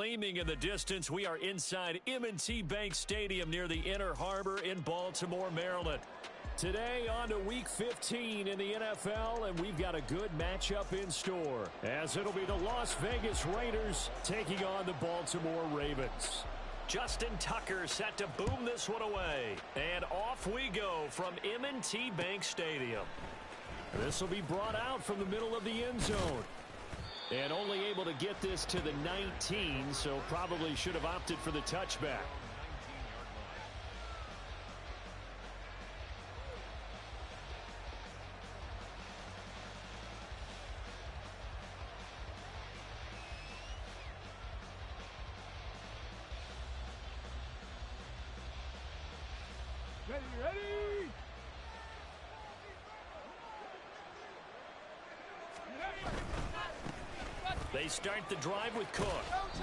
gleaming in the distance. We are inside M&T Bank Stadium near the Inner Harbor in Baltimore, Maryland. Today on to Week 15 in the NFL, and we've got a good matchup in store, as it'll be the Las Vegas Raiders taking on the Baltimore Ravens. Justin Tucker set to boom this one away, and off we go from M&T Bank Stadium. This will be brought out from the middle of the end zone. And only able to get this to the 19, so probably should have opted for the touchback. Ready! They start the drive with Cook.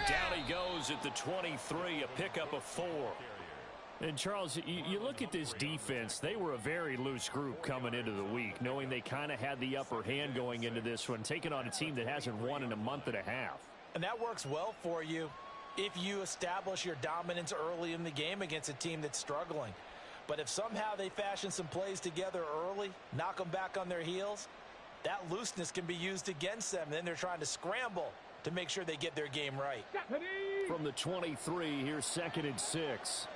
Down he goes at the 23, a pickup of 4. And, Charles, you look at this defense, they were a very loose group coming into the week, knowing they kind of had the upper hand going into this one, taking on a team that hasn't won in a month and a half. And that works well for you if you establish your dominance early in the game against a team that's struggling. But if somehow they fashion some plays together early, knock them back on their heels, that looseness can be used against them. Then they're trying to scramble to make sure they get their game right. From the 23, here's 2nd and 6.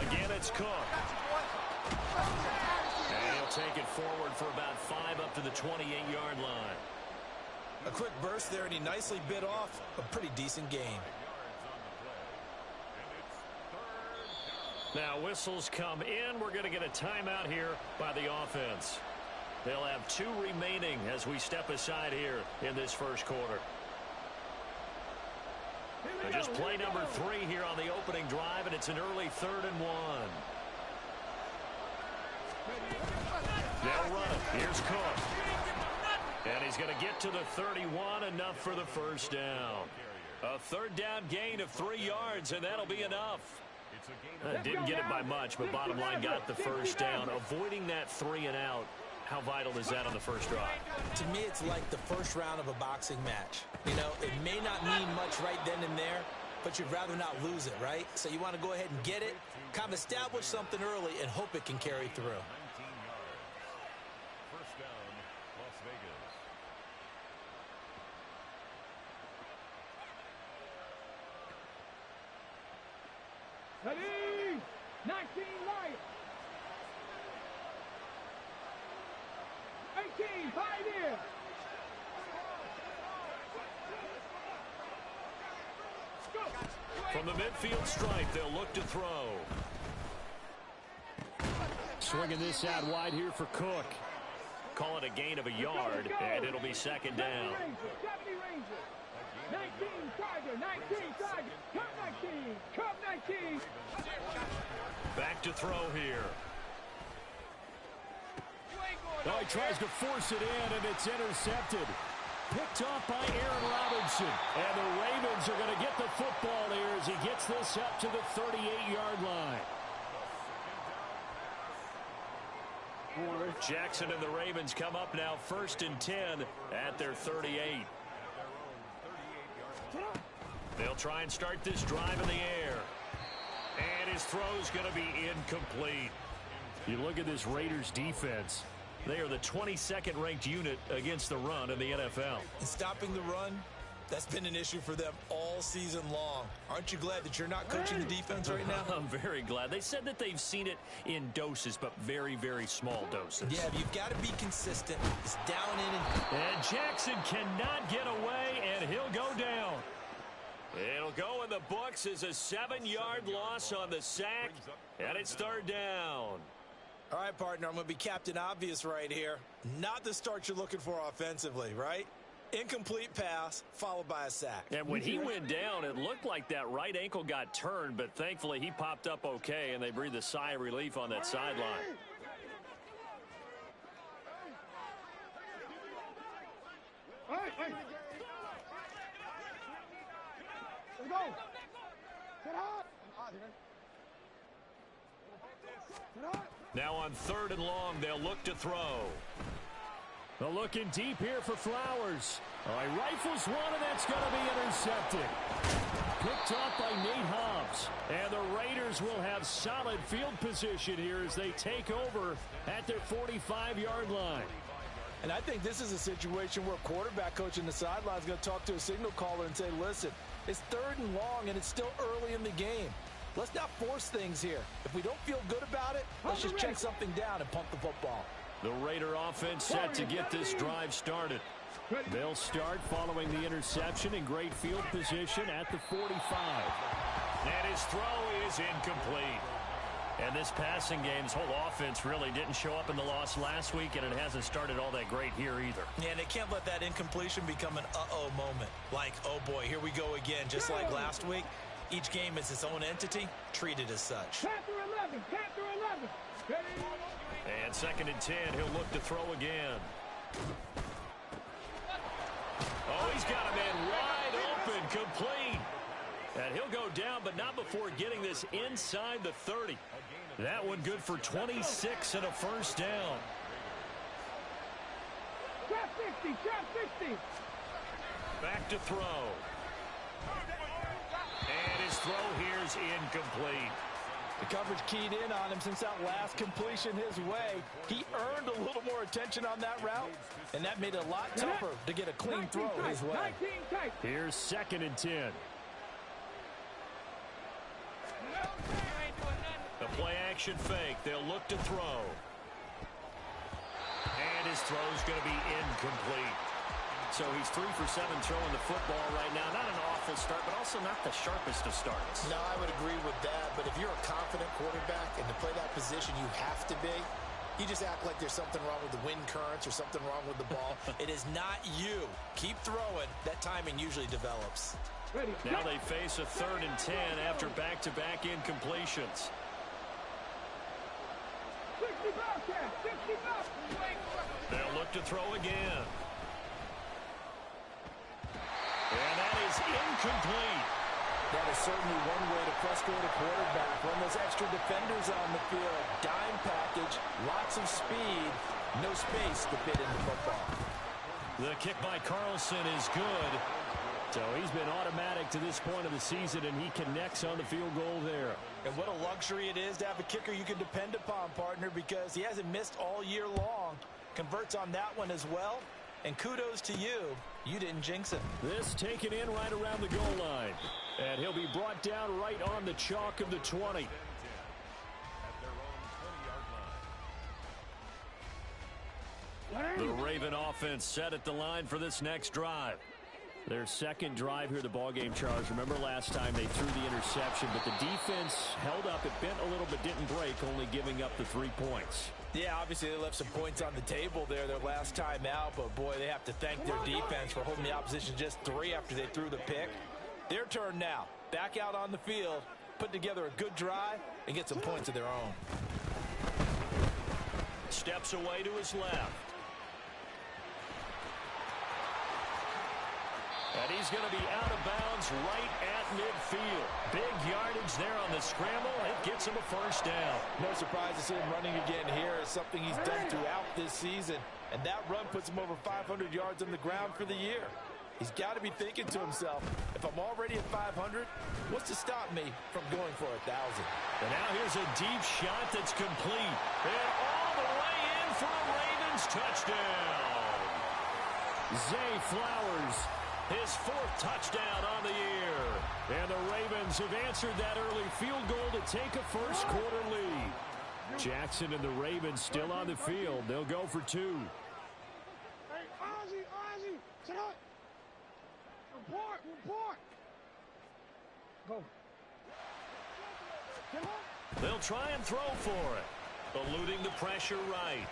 Again, it's Cook. And he'll take it forward for about 5 up to the 28-yard line. A quick burst there, and he nicely bit off a pretty decent gain. Now whistles come in. We're going to get a timeout here by the offense. They'll have 2 remaining as we step aside here in this first quarter. And just play number 3 here on the opening drive, and it's an early 3rd and 1. They'll run it. Here's Cook. And he's going to get to the 31, enough for the first down. A 3rd down gain of 3 yards, and that'll be enough. Didn't get it by much, but bottom line got the first down. Avoiding that 3 and out, how vital is that on the first drive? To me, it's like the first round of a boxing match. You know, it may not mean much right then and there, but you'd rather not lose it, right? So you want to go ahead and get it, kind of establish something early, and hope it can carry through. First down, Las Vegas. Ready! 19 right. 18, 5 here. From the midfield stripe, they'll look to throw. Swinging this out wide here for Cook. Call it a gain of a yard, and it'll be 2nd down. 19, Tiger, 19, Tiger, come 19, come 19. Back to throw here. Oh, he tries to force it in, and it's intercepted. Picked off by Aaron Robinson. And the Ravens are going to get the football here as he gets this up to the 38-yard line. Jackson and the Ravens come up now 1st and 10 at their 38. They'll try and start this drive in the air. And his throw's going to be incomplete. You look at this Raiders defense. They are the 22nd ranked unit against the run in the NFL. And stopping the run, that's been an issue for them all season long. Aren't you glad that you're not coaching the defense right now? I'm very glad. They said that they've seen it in doses, but very, very small doses. Yeah, you've got to be consistent. It's down in and Jackson cannot get away, and he'll go down. It'll go in the books as a 7-yard loss on the sack, and it's 3rd down. All right, partner, I'm going to be Captain Obvious right here. Not the start you're looking for offensively, right? Incomplete pass, followed by a sack. And when he went down, it looked like that right ankle got turned, but thankfully he popped up okay, and they breathed a sigh of relief on that sideline. Hey. Let's go. Get hot. Now on 3rd and long, they'll look to throw. Well, looking deep here for Flowers. He rifles one, and that's going to be intercepted. Picked off by Nate Hobbs. And the Raiders will have solid field position here as they take over at their 45-yard line. And I think this is a situation where quarterback coach in the sideline is going to talk to a signal caller and say, listen, it's 3rd and long, and it's still early in the game. Let's not force things here. If we don't feel good about it, let's just check something down and pump the football. The Raider offense set to get this drive started. They'll start following the interception in great field position at the 45. And his throw is incomplete. And this passing game's whole offense really didn't show up in the loss last week, and it hasn't started all that great here either. Yeah, and they can't let that incompletion become an uh-oh moment. Like, oh boy, here we go again, just like last week. Each game is its own entity, treated as such. Panther 11, Panther 11. And 2nd and 10, he'll look to throw again. Oh, he's got a man wide open, complete. And he'll go down, but not before getting this inside the 30. That one good for 26 and a first down. Trap 60, trap 60. Back to throw. And his throw here's incomplete. The coverage keyed in on him since that last completion his way. He earned a little more attention on that route, and that made it a lot tougher to get a clean throw his way. Here's 2nd and 10. The play action fake. They'll look to throw. And his throw's going to be incomplete. So he's 3 for 7 throwing the football right now. Not an awful start, but also not the sharpest of starts. No, I would agree with that. But if you're a confident quarterback and to play that position you have to be, you just act like there's something wrong with the wind currents or something wrong with the ball. It is not you. Keep throwing. That timing usually develops. Now they face a 3rd and 10 after back-to-back incompletions. 60 Bobcat, 60 Bobcat. They'll look to throw again. And that is incomplete. That is certainly one way to frustrate a quarterback. Run those extra defenders on the field. Dime package, lots of speed, no space to fit into football. The kick by Carlson is good. So he's been automatic to this point of the season, and he connects on the field goal there. And what a luxury it is to have a kicker you can depend upon, partner, because he hasn't missed all year long. Converts on that one as well. And kudos to you. You didn't jinx him. This taken in right around the goal line. And he'll be brought down right on the chalk of the 20. The Raven offense set at the line for this next drive. Their second drive here, the ballgame, Charles. Remember last time they threw the interception, but the defense held up. It bent a little but didn't break, only giving up the 3 points. Yeah, obviously they left some points on the table there their last time out, but boy, they have to thank their defense for holding the opposition just 3 after they threw the pick. Their turn now. Back out on the field, put together a good drive, and get some points of their own. Steps away to his left. And he's going to be out of bounds right at midfield. Big yardage there on the scramble. It gets him a first down. No surprise to see him running again here. It's something he's done throughout this season. And that run puts him over 500 yards on the ground for the year. He's got to be thinking to himself, if I'm already at 500, what's to stop me from going for 1,000? And now here's a deep shot that's complete. And all the way in for a Ravens touchdown. Zay Flowers, his 4th touchdown on the year. And the Ravens have answered that early field goal to take a first quarter lead. Jackson and the Ravens still on the field. They'll go for 2. Hey, Ozzy, sit up. Report. Go. They'll try and throw for it. Eluding the pressure right.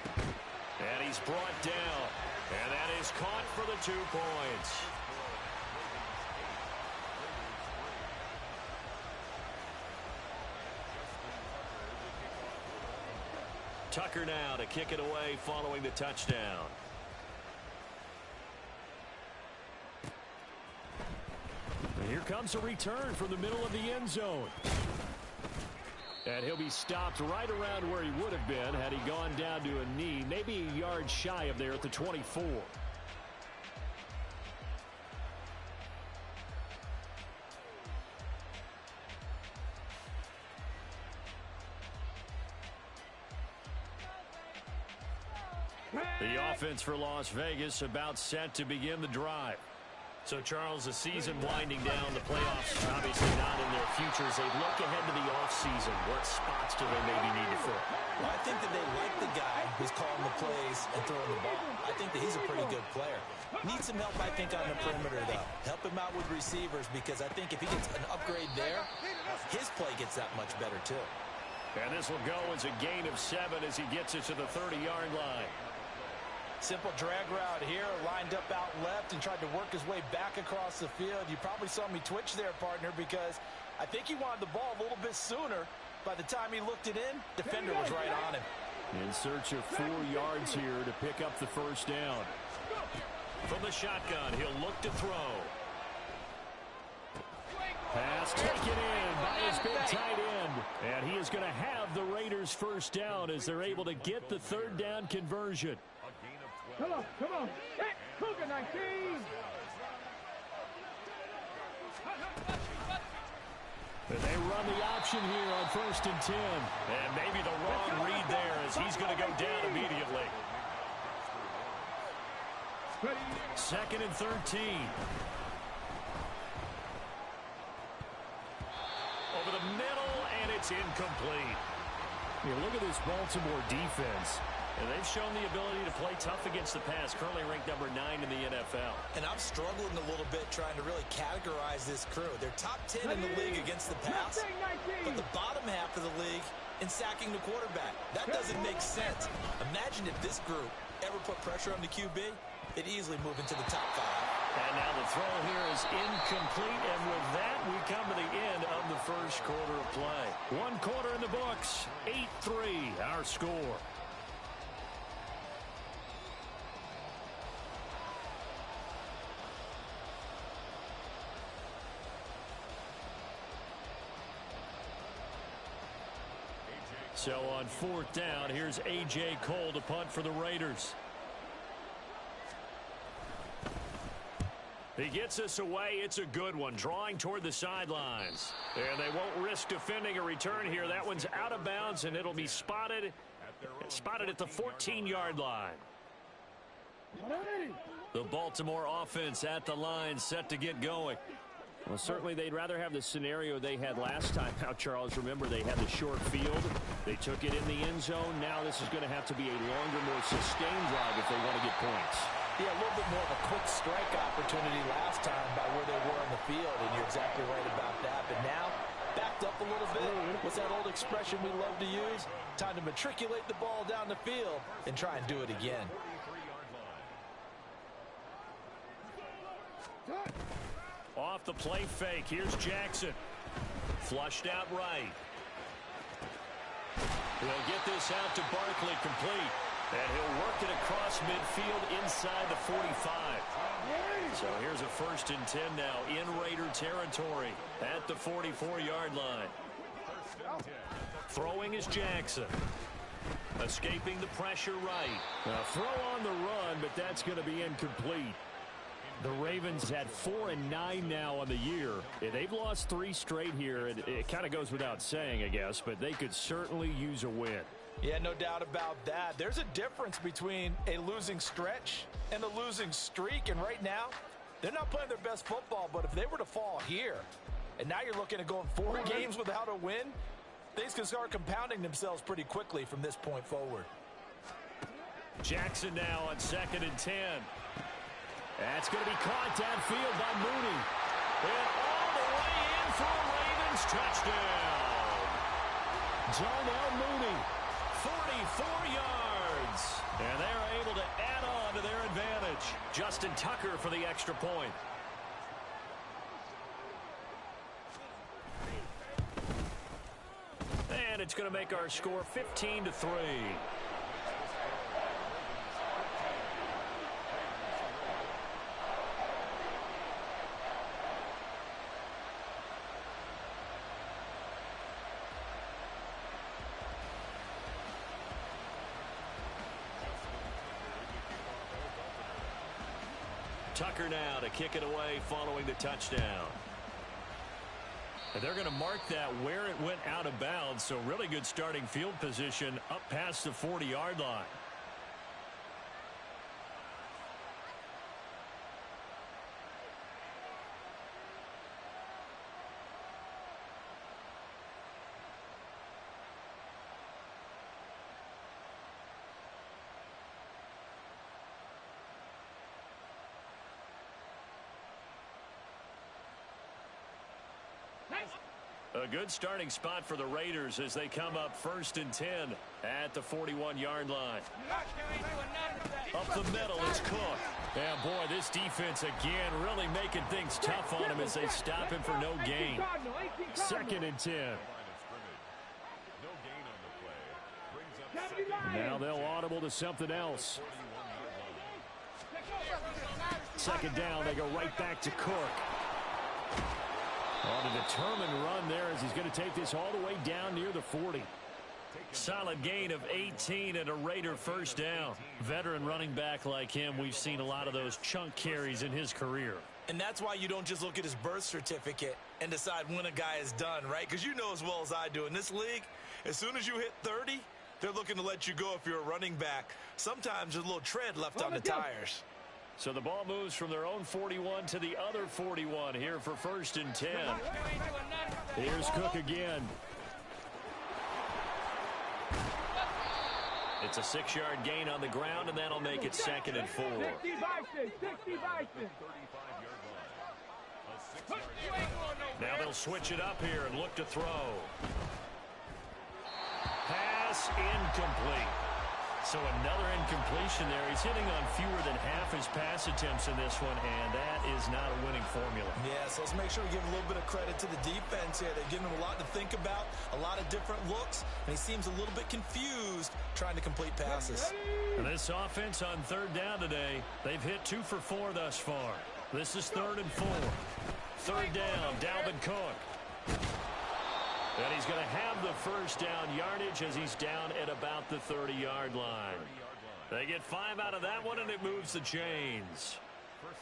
And he's brought down. And that is caught for the 2 points. Tucker now to kick it away following the touchdown. And here comes a return from the middle of the end zone. And he'll be stopped right around where he would have been had he gone down to a knee, maybe a yard shy of there at the 24. The offense for Las Vegas about set to begin the drive. So, Charles, the season winding down, the playoffs obviously not in their futures. They look ahead to the offseason. What spots do they maybe need to fill? Well, I think that they like the guy who's calling the plays and throwing the ball. I think that he's a pretty good player. Needs some help, I think, on the perimeter, though. Help him out with receivers, because I think if he gets an upgrade there, his play gets that much better, too. And this will go as a gain of 7 as he gets it to the 30-yard line. Simple drag route here, lined up out left and tried to work his way back across the field. You probably saw me twitch there, partner, because I think he wanted the ball a little bit sooner. By the time he looked it in, defender was right on him. In search of 4 yards here to pick up the first down. From the shotgun, he'll look to throw. Pass taken in by his big tight end. And he is going to have the Raiders first down as they're able to get the third down conversion. Come on, come on. Hit Cougar 19. And they run the option here on 1st and 10. And maybe the wrong read there as he's going to go down immediately. 2nd and 13. Over the middle, and it's incomplete. You look at this Baltimore defense. And they've shown the ability to play tough against the pass, currently ranked number 9 in the NFL. And I'm struggling a little bit trying to really categorize this crew. They're top 10 in the league against the pass, but the bottom half of the league in sacking the quarterback. That doesn't make sense. Imagine if this group ever put pressure on the QB, they'd easily move into the top 5. And now the throw here is incomplete, and with that, we come to the end of the first quarter of play. 1 quarter in the books, 8-3, our score. So on 4th down, here's A.J. Cole to punt for the Raiders. He gets us away. It's a good one, drawing toward the sidelines. And they won't risk defending a return here. That one's out of bounds, and it'll be spotted at the 14-yard line. The Baltimore offense at the line, set to get going. Well, certainly they'd rather have the scenario they had last time out, Charles. Remember, they had the short field. They took it in the end zone. Now this is going to have to be a longer, more sustained drive if they want to get points. Yeah, a little bit more of a quick strike opportunity last time by where they were on the field, and you're exactly right about that. But now, backed up a little bit. What's that old expression we love to use? Time to matriculate the ball down the field and try and do it again. Off the play fake, here's Jackson. Flushed out right. He'll get this out to Barkley, complete. And he'll work it across midfield inside the 45. So here's a 1st and 10 now in Raider territory at the 44-yard line. Throwing is Jackson. Escaping the pressure right. A throw on the run, but that's going to be incomplete. The Ravens had 4-9 now on the year. They've lost 3 straight here. It kind of goes without saying, I guess, but they could certainly use a win. Yeah, no doubt about that. There's a difference between a losing stretch and a losing streak, and right now, they're not playing their best football, but if they were to fall here, and now you're looking at going 4 games without a win, things can start compounding themselves pretty quickly from this point forward. Jackson now on 2nd and 10. That's going to be caught downfield by Mooney. And all the way in for a Ravens touchdown. Darnell Mooney, 44 yards. And they're able to add on to their advantage. Justin Tucker for the extra point. And it's going to make our score 15-3. Tucker now to kick it away following the touchdown. And they're going to mark that where it went out of bounds, so really good starting field position up past the 40-yard line. A good starting spot for the Raiders as they come up 1st and 10 at the 41-yard line. Up the middle is Cook. And boy, this defense again really making things tough on him as they stop him for no gain. 2nd and 10. Now they'll audible to something else. 2nd down, they go right back to Cook. On a determined run there as he's going to take this all the way down near the 40. Solid gain of 18 and a Raider 1st down. Veteran running back like him, we've seen a lot of those chunk carries in his career. And that's why you don't just look at his birth certificate and decide when a guy is done, right? Because you know as well as I do, in this league, as soon as you hit 30, they're looking to let you go if you're a running back. Sometimes there's a little tread left on the tires. So the ball moves from their own 41 to the other 41 here for 1st and 10. Here's Cook again. It's a 6-yard gain on the ground, and that'll make it 2nd and 4. Now they'll switch it up here and look to throw. Pass incomplete. So another incompletion there. He's hitting on fewer than half his pass attempts in this one, and that is not a winning formula. Yeah, so let's make sure we give a little bit of credit to the defense here. They're giving him a lot to think about, a lot of different looks, and he seems a little bit confused trying to complete passes. And this offense on 3rd down today, they've hit 2 for 4 thus far. This is 3rd and 4. 3rd down, Dalvin Cook. And he's going to have the 1st down yardage as he's down at about the 30-yard line. They get 5 out of that one, and it moves the chains.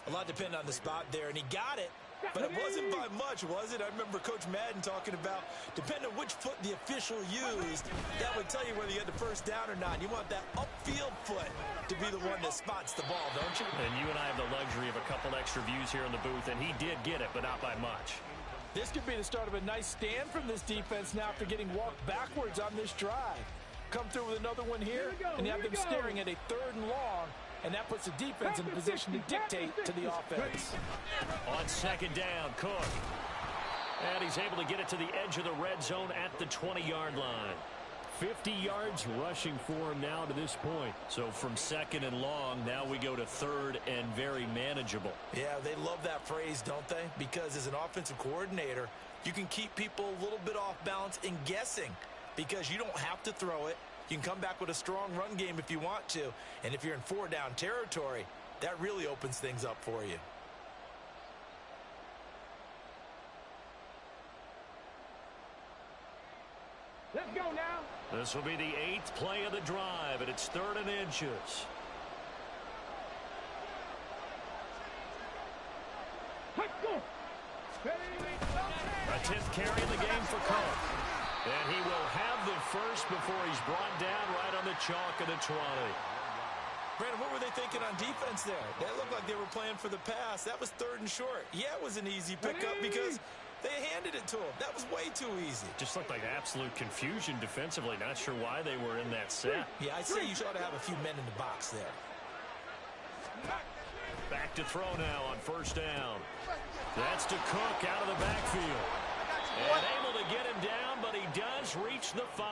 A lot depended on the spot there, and he got it, but it wasn't by much, was it? I remember Coach Madden talking about, depending on which foot the official used, that would tell you whether you had the 1st down or not. You want that upfield foot to be the one that spots the ball, don't you? And you and I have the luxury of a couple extra views here in the booth, and he did get it, but not by much. This could be the start of a nice stand from this defense now after getting walked backwards on this drive. Come through with another one here, and you have them staring at a 3rd and long, and that puts the defense in a position to dictate to the offense. On 2nd down, Cook. And he's able to get it to the edge of the red zone at the 20-yard line. 50 yards rushing for him now to this point. So from 2nd and long, now we go to 3rd and very manageable. Yeah, they love that phrase, don't they? Because as an offensive coordinator, you can keep people a little bit off balance and guessing because you don't have to throw it. You can come back with a strong run game if you want to. And if you're in 4-down territory, that really opens things up for you. Let's go now. This will be the 8th play of the drive, and it's 3rd and inches. Let's go. A 10th carry in the game for Cook. And he will have the 1st before he's brought down right on the chalk of the 20. Brandon, what were they thinking on defense there? That looked like they were playing for the pass. That was 3rd and short. Yeah, it was an easy pickup because they handed it to him. That was way too easy. Just looked like absolute confusion defensively. Not sure why they were in that set. Yeah, I'd say you ought to have a few men in the box there. Back to throw now on 1st down. That's to Cook out of the backfield. And able to get him down, but he does reach the 5.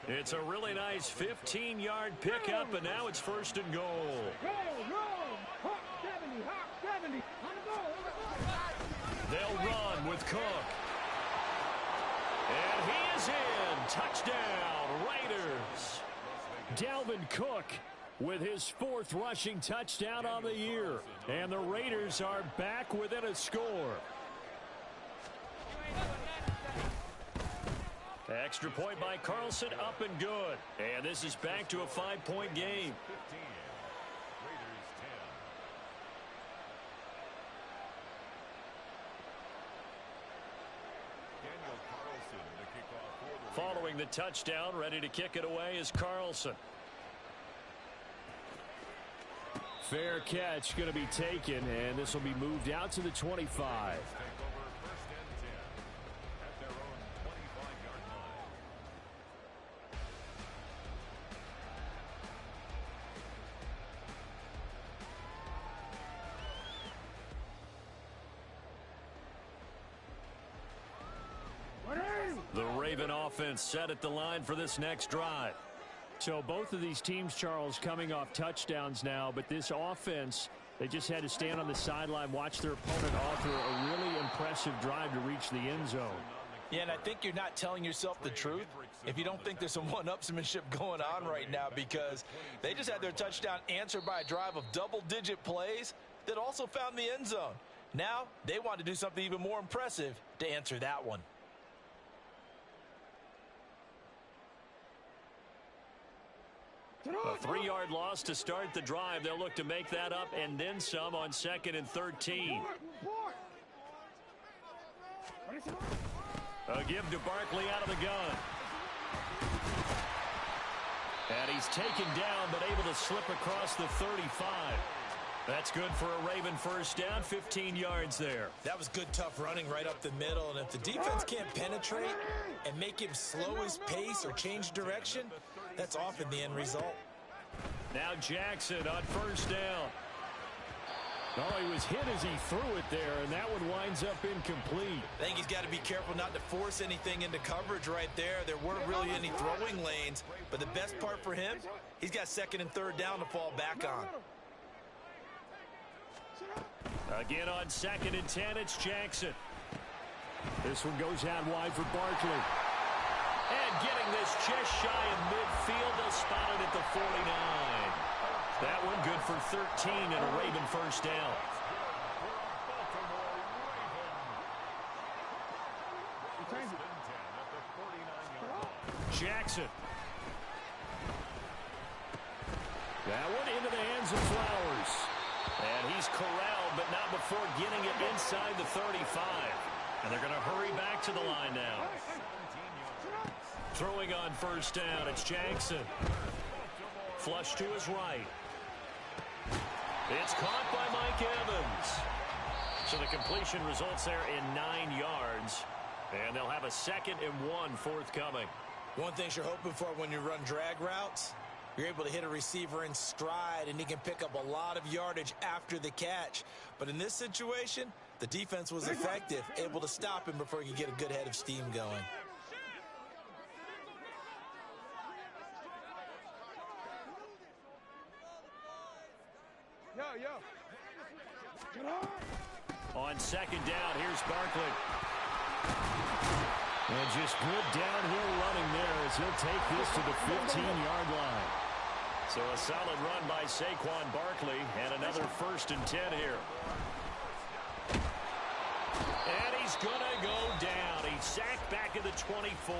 It's a really nice 15-yard pickup, and now it's 1st and goal. Roll. Hawk 70. On the goal. They'll run with Cook. And he is in. Touchdown, Raiders. Dalvin Cook with his 4th rushing touchdown on the year. And the Raiders are back within a score. Extra point by Carlson, up and good. And this is back to a 5-point game. Following the touchdown, ready to kick it away is Carlson. Fair catch going to be taken, and this will be moved out to the 25. The Raven offense set at the line for this next drive. So both of these teams, Charles, coming off touchdowns now, but this offense, they just had to stand on the sideline, watch their opponent offer a really impressive drive to reach the end zone. Yeah, and I think you're not telling yourself the truth if you don't think there's some one-upsmanship going on right now, because they just had their touchdown answered by a drive of double-digit plays that also found the end zone. Now they want to do something even more impressive to answer that one. A 3-yard loss to start the drive. They'll look to make that up and then some on 2nd and 13. A give to Barkley out of the gun. And he's taken down but able to slip across the 35. That's good for a Raven first down, 15 yards there. That was good, tough running right up the middle. And if the defense can't penetrate and make him slow his pace or change direction, that's often the end result. Now Jackson on first down. Oh, he was hit as he threw it there, and that one winds up incomplete. I think he's got to be careful not to force anything into coverage right there. There weren't really any throwing lanes, but the best part for him, he's got 2nd and 3rd down to fall back on. Again on 2nd and 10, it's Jackson. This one goes out wide for Barkley. And getting this just shy of midfield, they'll spot it at the 49. That one good for 13 and a Raven first down. Jackson. That one into the hands of Flowers. And he's corralled, but not before getting it inside the 35. And they're going to hurry back to the line now. Throwing on first down, it's Jackson. Flush to his right. It's caught by Mike Evans. So the completion results there in 9 yards. And they'll have a 2nd and 1 forthcoming. One thing you're hoping for when you run drag routes, you're able to hit a receiver in stride, and he can pick up a lot of yardage after the catch. But in this situation, the defense was effective, able to stop him before he could get a good head of steam going. On 2nd down, here's Barkley. And just good downhill running there as he'll take this to the 15-yard line. So a solid run by Saquon Barkley and another 1st and 10 here. And he's going to go down. He's sacked back at the 24.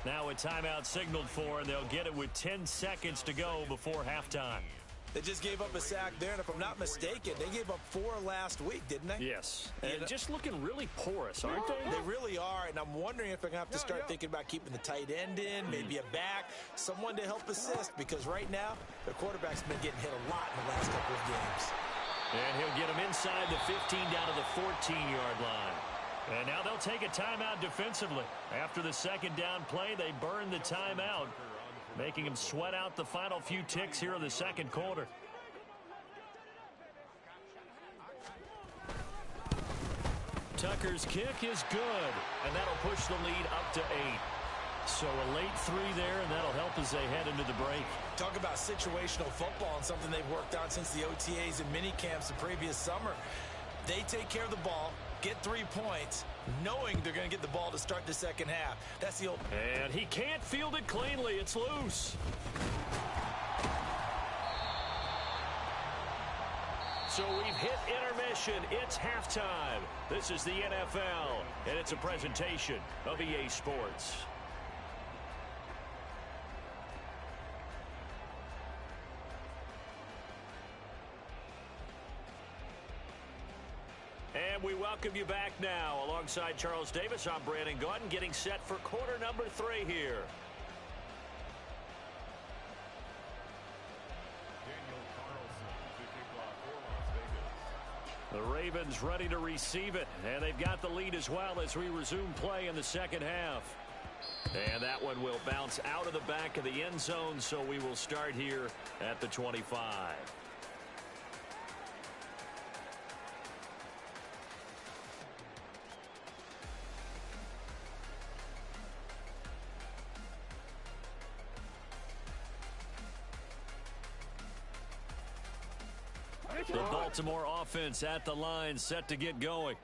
Now a timeout signaled for, and they'll get it with 10 seconds to go before halftime. They just gave up a sack there, and if I'm not mistaken, they gave up 4 last week, didn't they? Yes, and just looking really porous, aren't they? They really are, and I'm wondering if they're going to have to start thinking about keeping the tight end in, maybe a back, someone to help assist, because right now, their quarterback's been getting hit a lot in the last couple of games. And he'll get him inside the 15 down to the 14-yard line. And now they'll take a timeout defensively. After the 2nd down play, they burn the timeout, making him sweat out the final few ticks here in the 2nd quarter. Tucker's kick is good, and that'll push the lead up to 8. So a late 3 there, and that'll help as they head into the break. Talk about situational football and something they've worked on since the OTAs and mini camps the previous summer. They take care of the ball, get 3 points, knowing they're going to get the ball to start the 2nd half. That's the old... And he can't field it cleanly. It's loose. So we've hit intermission. It's halftime. This is the NFL, and it's a presentation of EA Sports. And we welcome you back now. Alongside Charles Davis, I'm Brandon Gaudin, getting set for quarter number 3 here. The Ravens ready to receive it, and they've got the lead as well as we resume play in the second half. And that one will bounce out of the back of the end zone, so we will start here at the 25. The Baltimore offense at the line, set to get going.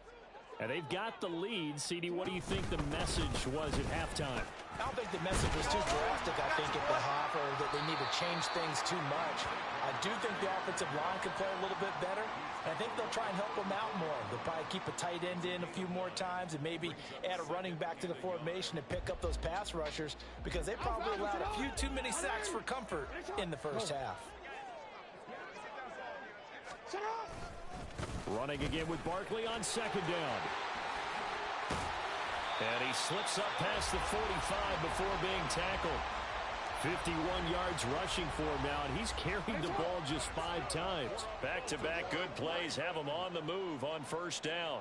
And they've got the lead. CD, what do you think the message was at halftime? I don't think the message was too drastic, I think, at the half, or that they need to change things too much. I do think the offensive line can play a little bit better. And I think they'll try and help them out more. They'll probably keep a tight end in a few more times and maybe add a running back to the formation and pick up those pass rushers, because they probably allowed a few too many sacks for comfort in the first half. Running again with Barkley on second down. And he slips up past the 45 before being tackled. 51 yards rushing for him now, and he's carried the ball just 5 times. Back-to-back good plays have him on the move on first down.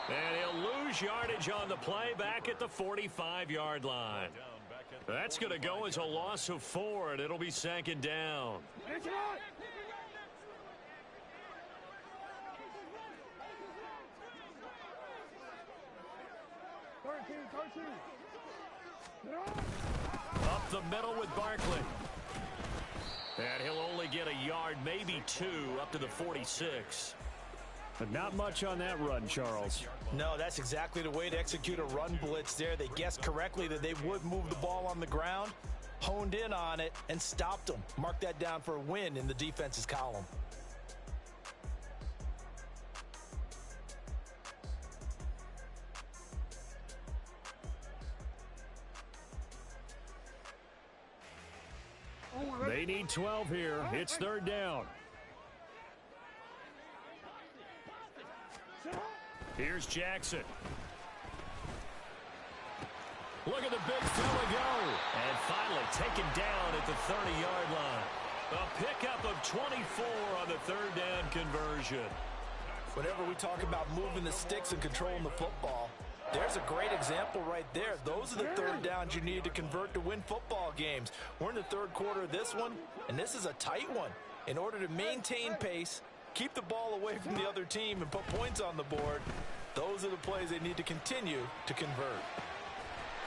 And he'll lose yardage on the play back at the 45-yard line. That's going to go as a loss of 4, and it'll be second down. Up the middle with Barkley. And he'll only get a yard, maybe 2, up to the 46. But not much on that run, Charles. No, that's exactly the way to execute a run blitz there. They guessed correctly that they would move the ball on the ground, honed in on it, and stopped them. Mark that down for a win in the defense's column. They need 12 here. It's third down. Here's Jackson. Look at the big fella go. And finally taken down at the 30-yard line. A pickup of 24 on the third down conversion. Whenever we talk about moving the sticks and controlling the football, there's a great example right there. Those are the third downs you need to convert to win football games. We're in the third quarter of this one, and this is a tight one. In order to maintain pace, keep the ball away from the other team, and put points on the board, those are the plays they need to continue to convert.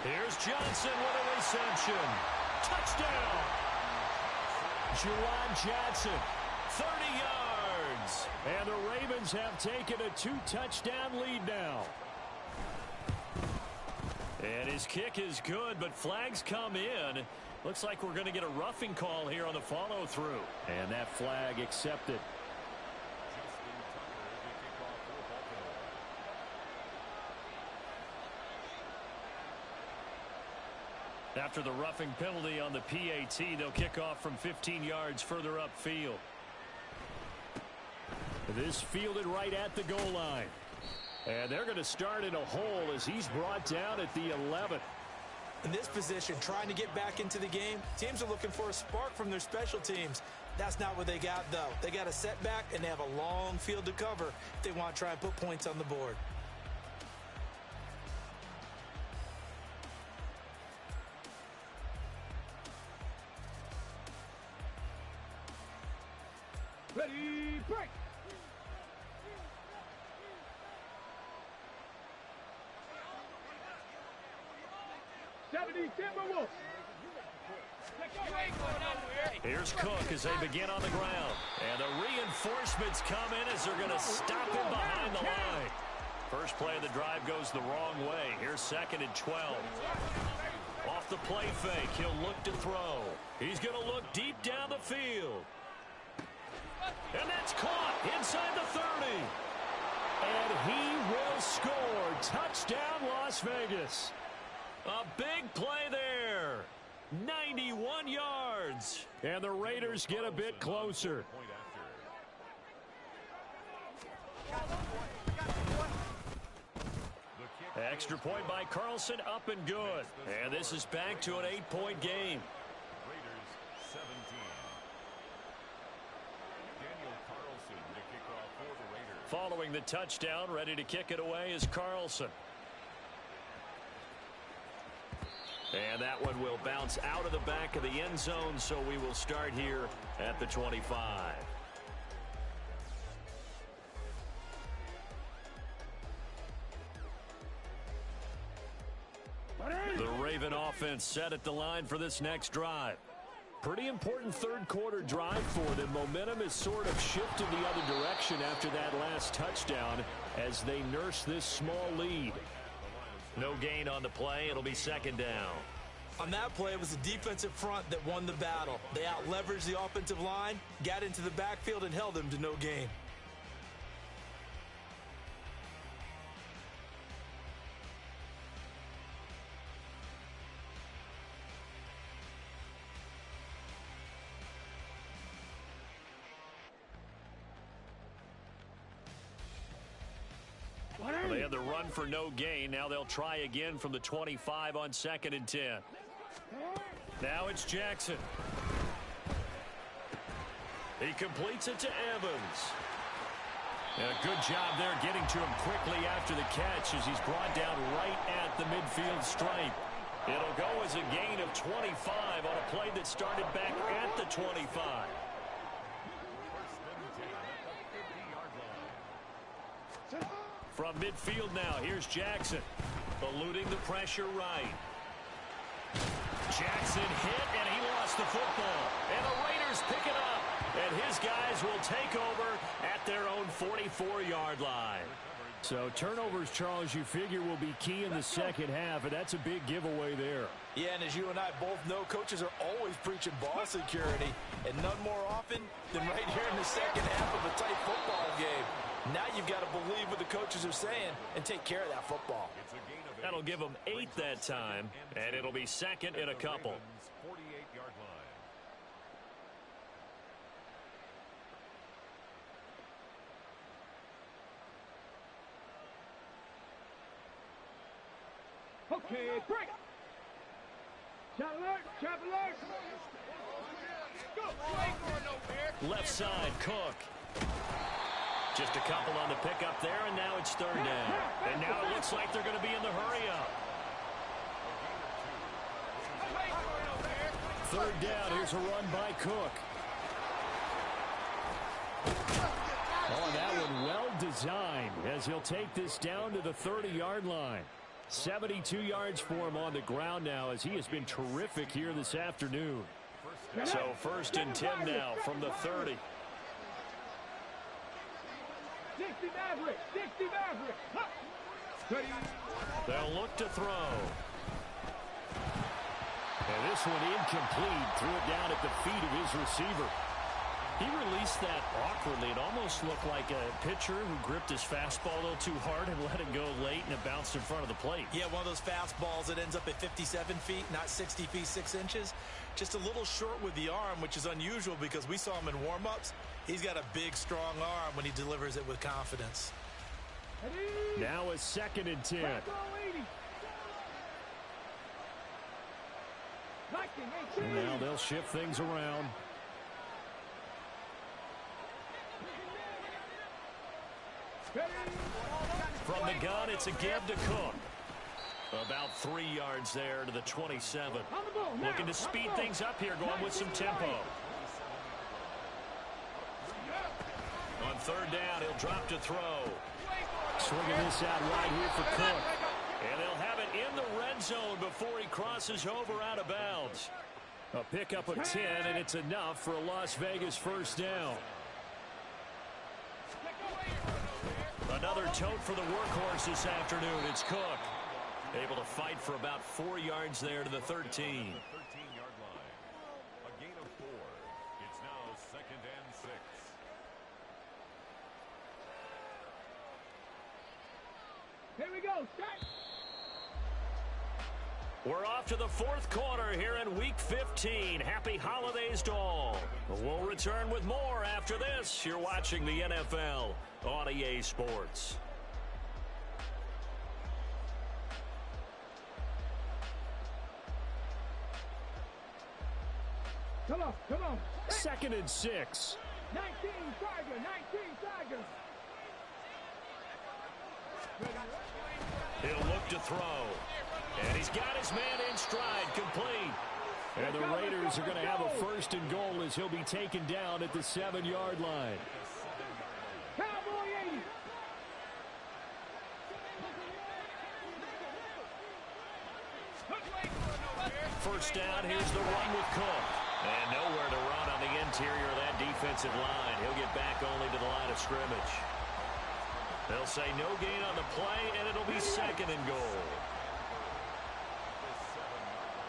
Here's Johnson with a reception. Touchdown! Juwan Johnson, 30 yards. And the Ravens have taken a 2-touchdown lead now. And his kick is good, but flags come in. Looks like we're going to get a roughing call here on the follow-through. And that flag accepted. After the roughing penalty on the PAT, they'll kick off from 15 yards further upfield. This fielded right at the goal line. And they're going to start in a hole as he's brought down at the 11. In this position, trying to get back into the game, teams are looking for a spark from their special teams. That's not what they got, though. They got a setback, and they have a long field to cover if they want to try and put points on the board. Ready, break! Here's Cook as they begin on the ground. And the reinforcements come in as they're going to stop him behind the line. First play of the drive goes the wrong way. Here's second and 12. Off the play fake, he'll look to throw. He's going to look deep down the field. And that's caught inside the 30. And he will score. Touchdown, Las Vegas. A big play there. 91 yards. And the Raiders get a bit closer. Extra point by Carlson, up and good. And this is back to an 8-point game. Raiders 17. Daniel Carlson to kick off for the Raiders. Following the touchdown, ready to kick it away is Carlson. And that one will bounce out of the back of the end zone, so we will start here at the 25. The Raven offense set at the line for this next drive. Pretty important third quarter drive for them. Momentum has sort of shifted the other direction after that last touchdown as they nurse this small lead. No gain on the play. It'll be second down. On that play, it was the defensive front that won the battle. They out-leveraged the offensive line, got into the backfield, and held them to no gain. They had the run for no gain. Now they'll try again from the 25 on 2nd and 10. Now it's Jackson. He completes it to Evans. And a good job there getting to him quickly after the catch as he's brought down right at the midfield stripe. It'll go as a gain of 25 on a play that started back at the 25. From midfield now, here's Jackson. Eluding the pressure right. Jackson hit, and he lost the football. And the Raiders pick it up. And his guys will take over at their own 44-yard line. So turnovers, Charles, you figure will be key in the second half, and that's a big giveaway there. Yeah, and as you and I both know, coaches are always preaching ball security, and none more often than right here in the second half of a tight football game. Now you've got to believe what the coaches are saying and take care of that football. That'll give them 8 that time, and it'll be second in a couple. 48-yard line. Okay, break. Shot alert, shot alert. Go. Left side, Cook. Just a couple on the pickup there, and now it's third down. And now it looks like they're going to be in the hurry-up. Third down, here's a run by Cook. Oh, and that one well designed as he'll take this down to the 30-yard line. 72 yards for him on the ground now as he has been terrific here this afternoon. So first and 10 now from the 30. 60 Maverick, 60 Maverick. They'll look to throw. And this one incomplete. Threw it down at the feet of his receiver. He released that awkwardly. It almost looked like a pitcher who gripped his fastball a little too hard and let it go late, and it bounced in front of the plate. Yeah, one of those fastballs that ends up at 57 feet, not 60 feet, 6 inches. Just a little short with the arm, which is unusual because we saw him in warm-ups. He's got a big, strong arm when he delivers it with confidence. Now a 2nd and 10. Now they'll shift things around. From the gun, it's a give to Cook. About 3 yards there to the 27. Looking to speed things up here, going with some tempo. On third down, he'll drop to throw. Swinging this out wide here for Cook. And they'll have it in the red zone before he crosses over out of bounds. A pickup of 10, and it's enough for a Las Vegas first down. Another tote for the workhorse this afternoon. It's Cook. Able to fight for about 4 yards there to the 13. 13-yard line. A gain of 4. It's now 2nd and 6. Here we go, set. We're off to the fourth quarter here in Week 15. Happy holidays to all. We'll return with more after this. You're watching the NFL on EA Sports. 2nd and 6. 19 Tiger, 19 Tiger. He'll look to throw. And he's got his man in stride, complete. And the Raiders are going to have a 1st and goal as he'll be taken down at the 7-yard line. Cowboy 80. First down, here's the run with Cook. And nowhere to run on the interior of that defensive line. He'll get back only to the line of scrimmage. They'll say no gain on the play, and it'll be 2nd and goal.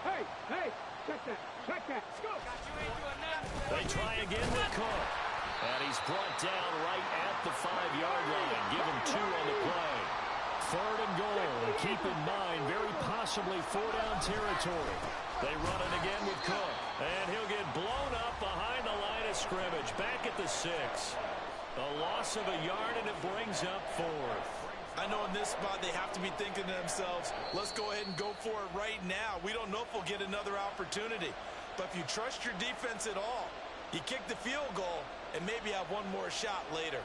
Hey, check that. Let's go. They try again with Cook. And he's brought down right at the 5-yard line. Give him 2 on the play. 3rd and goal. And keep in mind, very possibly 4-down territory. They run it again with Cook. And he'll get blown up behind the line of scrimmage. Back at the 6. A loss of a yard, and it brings up 4th. I know in this spot they have to be thinking to themselves, let's go ahead and go for it right now. We don't know if we'll get another opportunity. But if you trust your defense at all, you kick the field goal and maybe have one more shot later.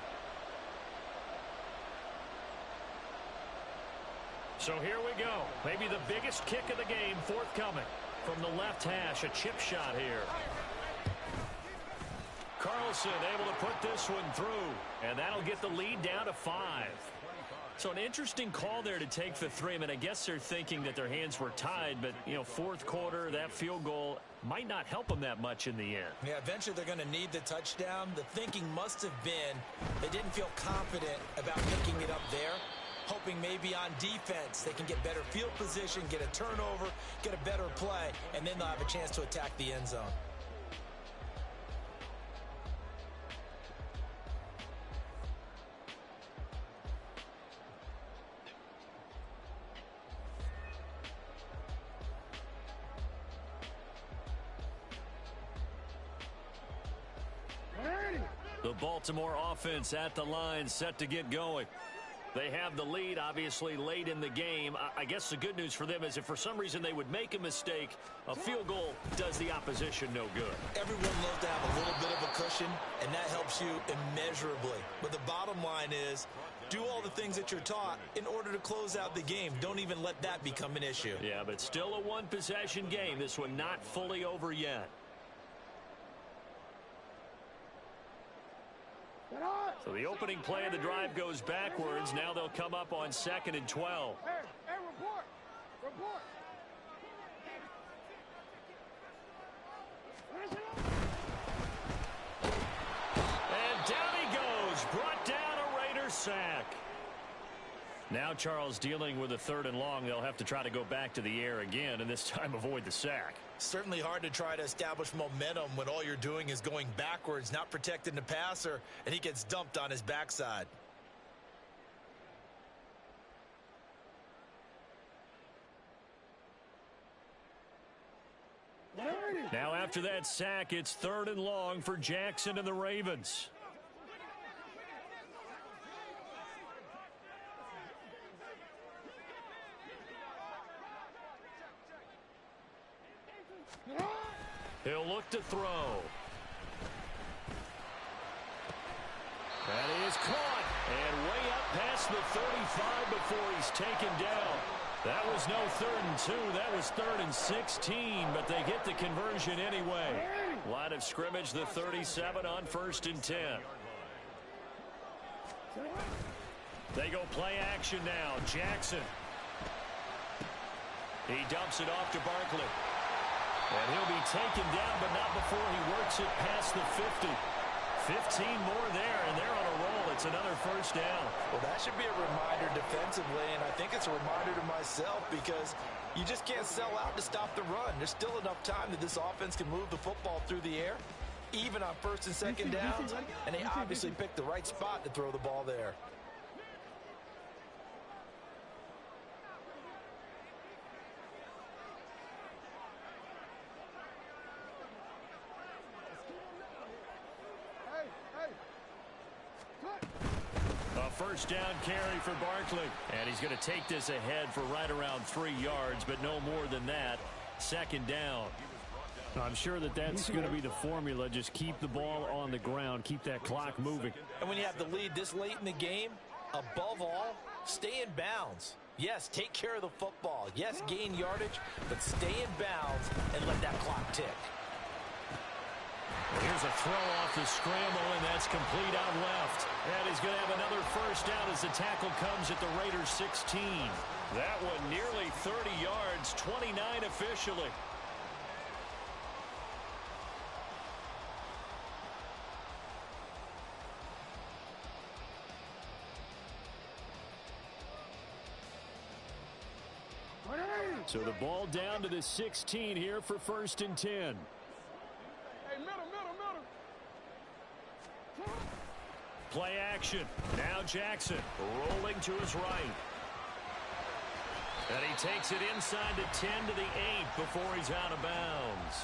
So here we go. Maybe the biggest kick of the game forthcoming from the left hash. A chip shot here. Carlson able to put this one through, and that'll get the lead down to 5. So an interesting call there to take the 3. I mean, I guess they're thinking that their hands were tied, but, you know, 4th quarter, that field goal might not help them that much in the end. Yeah, eventually they're going to need the touchdown. The thinking must have been they didn't feel confident about picking it up there, hoping maybe on defense they can get better field position, get a turnover, get a better play, and then they'll have a chance to attack the end zone. The Baltimore offense at the line, set to get going. They have the lead, obviously, late in the game. I guess the good news for them is if for some reason they would make a mistake, a field goal does the opposition no good. Everyone loves to have a little bit of a cushion, and that helps you immeasurably. But the bottom line is, do all the things that you're taught in order to close out the game. Don't even let that become an issue. Yeah, but still a one-possession game. This one not fully over yet. So the opening play of the drive goes backwards. Now they'll come up on 2nd and 12. Hey, report. And down he goes. Brought down a Raider sack. Now Charles dealing with a 3rd and long. They'll have to try to go back to the air again, and this time avoid the sack. Certainly hard to try to establish momentum when all you're doing is going backwards, not protecting the passer, and he gets dumped on his backside. Now after that sack, it's 3rd and long for Jackson and the Ravens. He'll look to throw. That is caught. And way up past the 35 before he's taken down. That was no 3rd and 2. That was 3rd and 16, but they get the conversion anyway. Line of scrimmage, the 37 on 1st and 10. They go play action now. Jackson. He dumps it off to Barkley. And he'll be taken down, but not before he works it past the 50. 15 more there, and they're on a roll. It's another 1st down. Well, that should be a reminder defensively, and I think it's a reminder to myself because you just can't sell out to stop the run. There's still enough time that this offense can move the football through the air, even on 1st and 2nd downs, and they obviously picked the right spot to throw the ball there. A 1st down carry for Barkley. And he's going to take this ahead for right around 3 yards, but no more than that. 2nd down. I'm sure that's going to be the formula. Just keep the ball on the ground. Keep that clock moving. And when you have the lead this late in the game, above all, stay in bounds. Yes, take care of the football. Yes, gain yardage, but stay in bounds and let that clock tick. Here's a throw off the scramble, and that's complete out left. And he's going to have another first down as the tackle comes at the Raiders' 16. That one nearly 30 yards, 29 officially. So the ball down to the 16 here for 1st and 10. Hey, middle. Play action. Now Jackson rolling to his right. And he takes it inside the 10 to the 8 before he's out of bounds.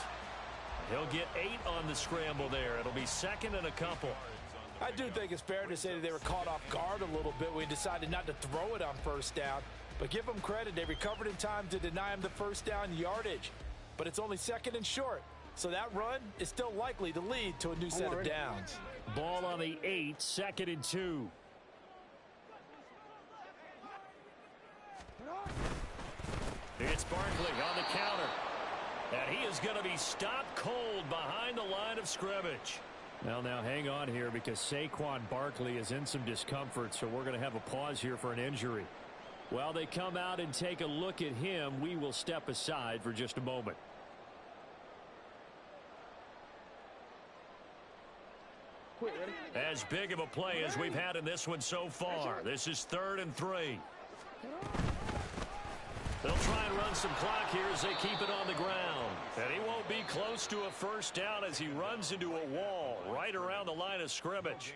He'll get 8 on the scramble there. It'll be 2nd and a couple. I do think it's fair to say that they were caught off guard a little bit when we decided not to throw it on 1st down. But give them credit. They recovered in time to deny him the 1st down yardage. But it's only 2nd and short. So that run is still likely to lead to a new set of downs. Ball on the 8, 2nd and 2. It's Barkley on the counter. And he is going to be stopped cold behind the line of scrimmage. Now hang on here because Saquon Barkley is in some discomfort, so we're going to have a pause here for an injury. While they come out and take a look at him, we will step aside for just a moment. As big of a play as we've had in this one so far. This is 3rd and 3. They'll try and run some clock here as they keep it on the ground. And he won't be close to a 1st down as he runs into a wall right around the line of scrimmage.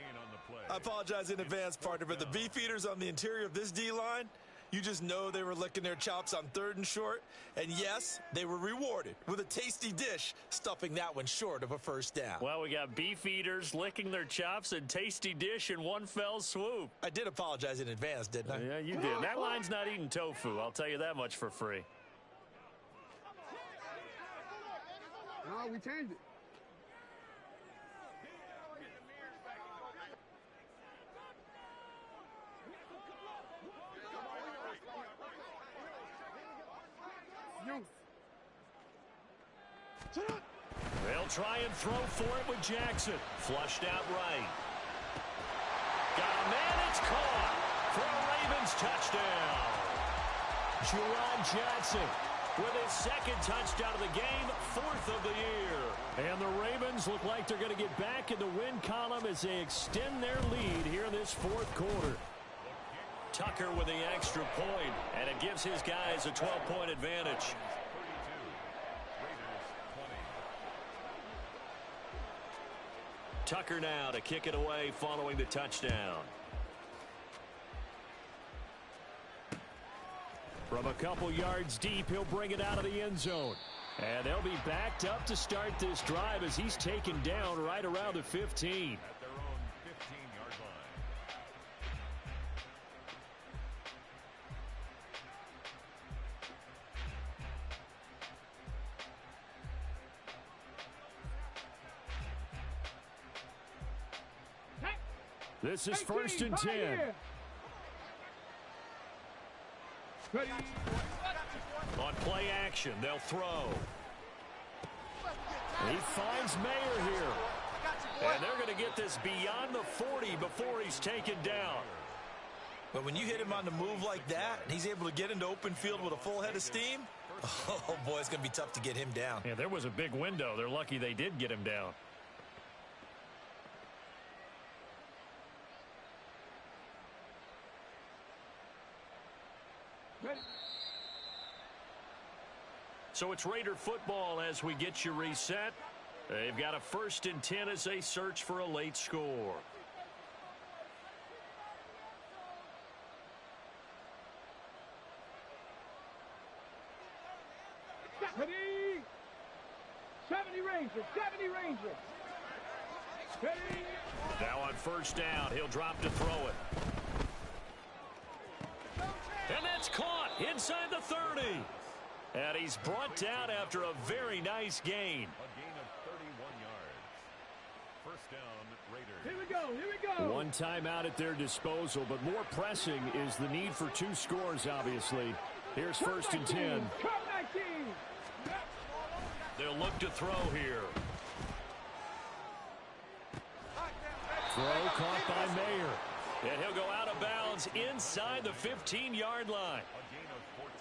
I apologize in advance, partner, but the beefeaters on the interior of this D-line, you just know they were licking their chops on 3rd and short. And yes, they were rewarded with a tasty dish, stuffing that one short of a 1st down. Well, we got beef eaters licking their chops and tasty dish in one fell swoop. I did apologize in advance, didn't I? Yeah, you did. That line's not eating tofu. I'll tell you that much for free. No, we changed it. They'll try and throw for it with Jackson. Flushed out right. Got a man, it's caught for a Ravens touchdown. Juwan Johnson with his 2nd touchdown of the game, 4th of the year. And the Ravens look like they're going to get back in the win column as they extend their lead here in this 4th quarter. Tucker with the extra point, and it gives his guys a 12-point advantage. Tucker now to kick it away following the touchdown. From a couple yards deep, he'll bring it out of the end zone. And they'll be backed up to start this drive as he's taken down right around the 15. At their own 15-yard line. This is 1st and 10. On play action, they'll throw. He finds Mayer here. And they're going to get this beyond the 40 before he's taken down. But when you hit him on the move like that, and he's able to get into open field with a full head of steam, oh boy, it's going to be tough to get him down. Yeah, there was a big window. They're lucky they did get him down. So it's Raider football as we get you reset. They've got a 1st and 10 as they search for a late score. Seventy Rangers. Now on 1st down, he'll drop to throw it. And that's caught inside the 30. And he's brought down after a very nice gain. A gain of 31 yards. First down, Raiders. Here we go. Here we go. One timeout at their disposal, but more pressing is the need for 2 scores, obviously. Here's first and 10. Come 19. They'll look to throw here. Throw caught by Mayer. And he'll go out of bounds inside the 15-yard line.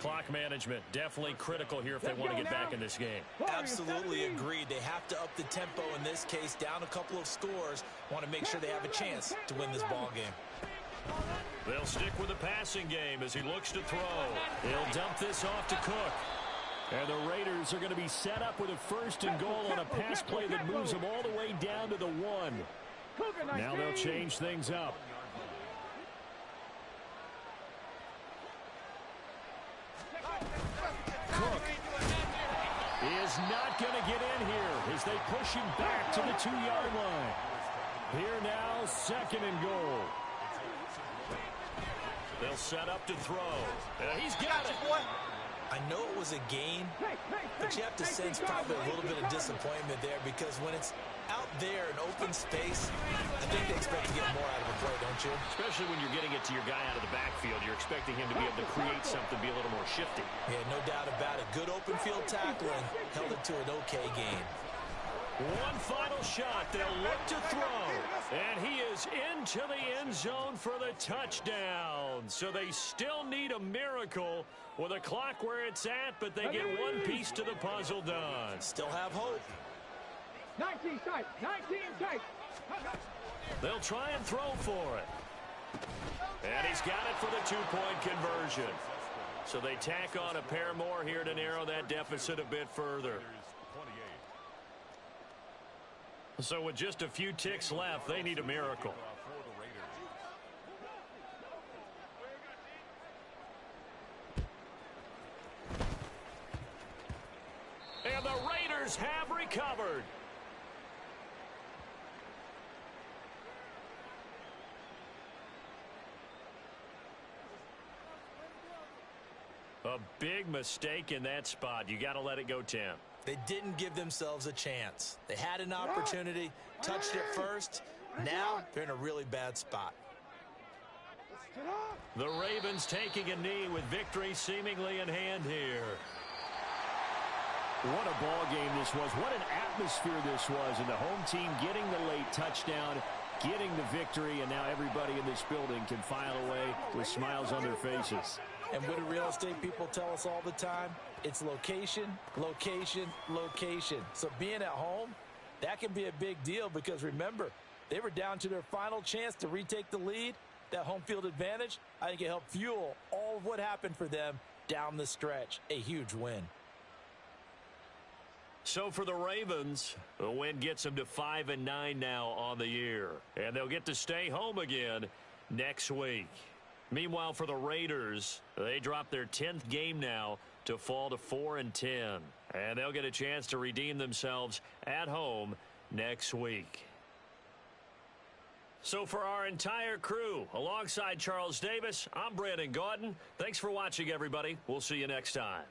Clock management, definitely critical here if they want to get back in this game. Absolutely agreed. They have to up the tempo in this case, down a couple of scores. Want to make sure they have a chance to win this ball game. They'll stick with the passing game as he looks to throw. He'll dump this off to Cook. And the Raiders are going to be set up with a first and goal on a pass play that moves them all the way down to the 1. Now they'll change things up. Cook is not going to get in here as they push him back to the 2-yard line. Here now, second and goal. They'll set up to throw. He's got it. I know it was a gain, but you have to sense probably a little bit of disappointment there because when it's out there in open space, I think they expect to get more out of a play, don't you? Especially when you're getting it to your guy out of the backfield. You're expecting him to be able to create something, be a little more shifty. Yeah, no doubt about it. Good open field tackling held it to an okay gain. One final shot. They'll look to throw. And he is into the end zone for the touchdown. So they still need a miracle with a clock where it's at, but they get one piece to the puzzle done. Still have hope. 19 tight. 19 tight. They'll try and throw for it. And he's got it for the 2-point conversion. So they tack on a pair more here to narrow that deficit a bit further. So with just a few ticks left, they need a miracle. And the Raiders have recovered. A big mistake in that spot. You got to let it go, Tim. They didn't give themselves a chance. They had an opportunity, touched it first. Now they're in a really bad spot. The Ravens taking a knee with victory seemingly in hand here. What a ball game this was. What an atmosphere this was. And the home team getting the late touchdown, getting the victory, and now everybody in this building can file away with smiles on their faces. And what do real estate people tell us all the time? It's location, location, location. So being at home, that can be a big deal because remember, they were down to their final chance to retake the lead. That home field advantage, I think it helped fuel all of what happened for them down the stretch. A huge win. So for the Ravens, the win gets them to 5-9 now on the year. And they'll get to stay home again next week. Meanwhile, for the Raiders, they drop their 10th game now to fall to 4-10. And they'll get a chance to redeem themselves at home next week. So for our entire crew, alongside Charles Davis, I'm Brandon Gaudin. Thanks for watching, everybody. We'll see you next time.